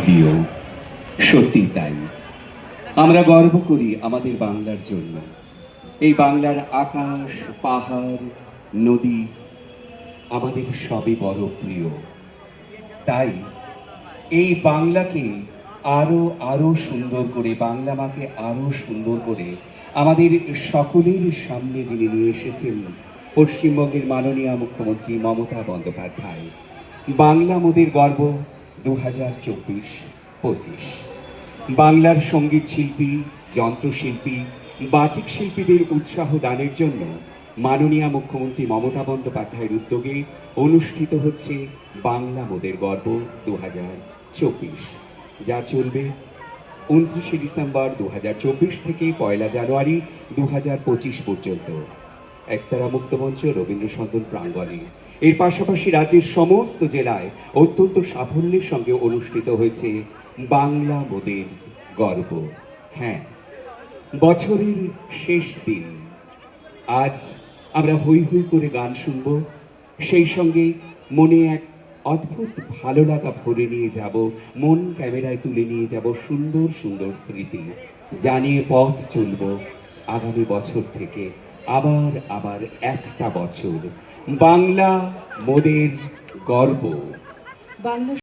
প্রিয়। সত্যি তাই, আমরা গর্ব করি আমাদের বাংলার জন্য। এই বাংলার আকাশ, পাহাড়, নদী আমাদের সবই বড় প্রিয়। তাই এই বাংলাকে আরো আরো সুন্দর করে, বাংলা মাকে আরো সুন্দর করে আমাদের সকলের সামনে যিনি নিয়ে এসেছেন পশ্চিমবঙ্গের মাননীয় মুখ্যমন্ত্রী মমতা বন্দ্যোপাধ্যায়। বাংলা মোদের গর্ব 2024-25। বাংলার সঙ্গীত শিল্পী, যন্ত্রশিল্পী, বাচিক শিল্পীদের উৎসাহ দানের জন্য মাননীয় মুখ্যমন্ত্রী মমতা বন্দ্যোপাধ্যায়ের উদ্যোগে অনুষ্ঠিত হচ্ছে বাংলা মোদের গর্ব 2024, যা চলবে 29শে ডিসেম্বর 2024 থেকে 1 জানুয়ারি 2025 পর্যন্ত একতারা মুক্তমঞ্চ রবীন্দ্র সদন প্রাঙ্গণে। এর পাশাপাশি রাজ্যের সমস্ত জেলায় অত্যন্ত সাফল্যের সঙ্গে অনুষ্ঠিত হয়েছে বাংলা মোদের গর্ব। হ্যাঁ, বছরের শেষ দিন আজ আমরা হই হই করে গান শুনব, সেই সঙ্গে মনে এক অদ্ভুত ভালো লাগা ভরে নিয়ে যাব, মন ক্যামেরায় তুলে নিয়ে যাব সুন্দর সুন্দর স্মৃতি, জানিয়ে পথ চলব আগামী বছর থেকে আবার আবার একটা বছর। বাংলা মোদের গর্ব। বাংলা